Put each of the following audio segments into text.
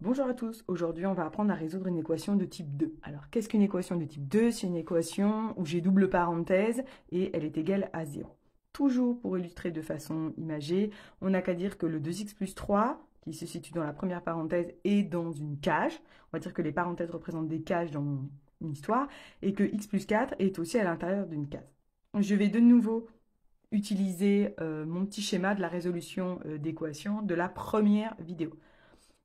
Bonjour à tous, aujourd'hui on va apprendre à résoudre une équation de type 2. Alors qu'est-ce qu'une équation de type 2? C'est une équation où j'ai double parenthèse et elle est égale à 0. Toujours pour illustrer de façon imagée, on n'a qu'à dire que le 2x plus 3, qui se situe dans la première parenthèse, est dans une cage. On va dire que les parenthèses représentent des cages dans mon histoire et que x plus 4 est aussi à l'intérieur d'une case. Je vais de nouveau utiliser mon petit schéma de la résolution d'équation de la première vidéo.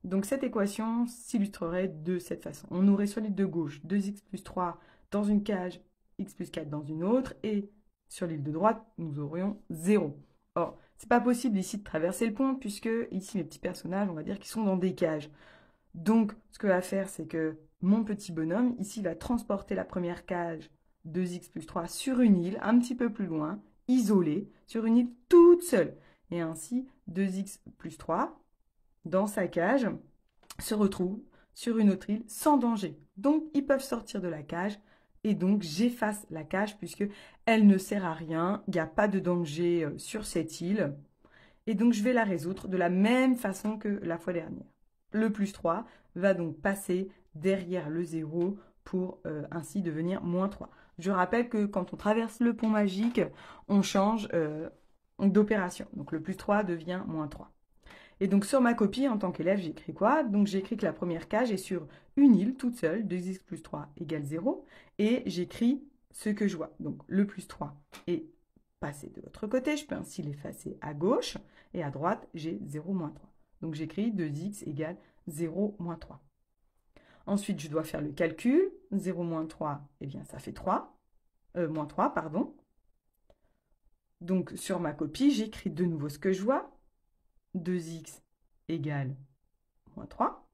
Donc cette équation s'illustrerait de cette façon. On aurait sur l'île de gauche 2x plus 3 dans une cage, x plus 4 dans une autre, et sur l'île de droite, nous aurions 0. Or, c'est pas possible ici de traverser le pont, puisque ici, mes petits personnages, on va dire qu'ils sont dans des cages. Donc, ce que va faire, c'est que mon petit bonhomme, ici, va transporter la première cage 2x plus 3 sur une île, un petit peu plus loin, isolée, sur une île toute seule. Et ainsi, 2x plus 3 dans sa cage, se retrouvent sur une autre île sans danger. Donc, ils peuvent sortir de la cage et donc j'efface la cage puisque elle ne sert à rien, il n'y a pas de danger sur cette île. Et donc, je vais la résoudre de la même façon que la fois dernière. Le plus 3 va donc passer derrière le 0 pour ainsi devenir moins 3. Je rappelle que quand on traverse le pont magique, on change d'opération. Donc, le plus 3 devient moins 3. Et donc sur ma copie, en tant qu'élève, j'écris quoi? Donc j'écris que la première cage est sur une île toute seule, 2x plus 3 égale 0, et j'écris ce que je vois. Donc le plus 3 est passé de l'autre côté, je peux ainsi l'effacer à gauche, et à droite, j'ai 0 moins 3. Donc j'écris 2x égale 0 moins 3. Ensuite, je dois faire le calcul. 0 moins 3, eh bien ça fait 3. Moins 3, pardon. Donc sur ma copie, j'écris de nouveau ce que je vois. 2x égale moins 3.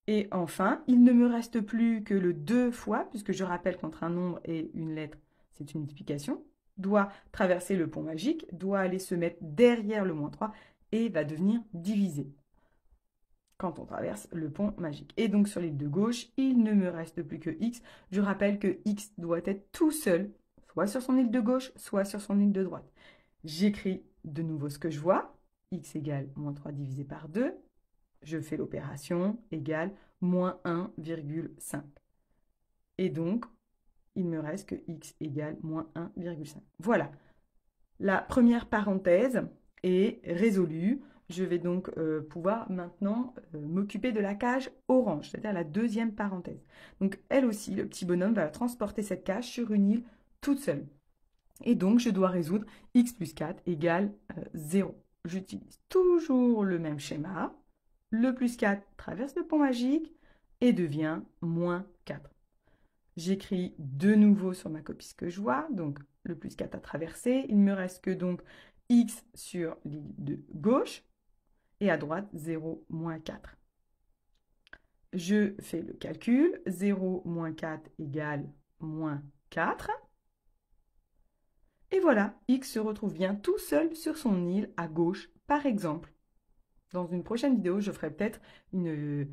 Et enfin, il ne me reste plus que le 2 fois, puisque je rappelle qu'entre un nombre et une lettre, c'est une multiplication, doit traverser le pont magique, doit aller se mettre derrière le moins 3 et va devenir divisé quand on traverse le pont magique. Et donc sur l'île de gauche, il ne me reste plus que x. Je rappelle que x doit être tout seul, soit sur son île de gauche, soit sur son île de droite. J'écris de nouveau ce que je vois. X égale moins 3 divisé par 2. Je fais l'opération égale moins 1,5. Et donc, il me reste que x égale moins 1,5. Voilà. La première parenthèse est résolue. Je vais donc pouvoir maintenant m'occuper de la cage orange, c'est-à-dire la deuxième parenthèse. Donc, elle aussi, le petit bonhomme va transporter cette cage sur une île toute seule. Et donc, je dois résoudre x plus 4 égale 0. J'utilise toujours le même schéma. Le plus 4 traverse le pont magique et devient moins 4. J'écris de nouveau sur ma copie ce que je vois. Donc, le plus 4 a traversé. Il ne me reste que donc x sur l'île de gauche et à droite 0, moins 4. Je fais le calcul. 0 moins 4 égale moins 4. Et voilà, x se retrouve bien tout seul sur son île à gauche, par exemple. Dans une prochaine vidéo, je ferai peut-être une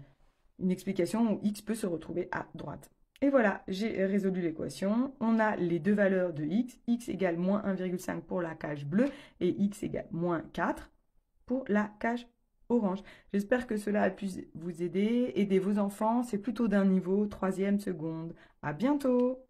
explication où x peut se retrouver à droite. Et voilà, j'ai résolu l'équation. On a les deux valeurs de x égale moins 1,5 pour la cage bleue et x égale moins 4 pour la cage orange. J'espère que cela a pu vous aider vos enfants. C'est plutôt d'un niveau 3e seconde. À bientôt!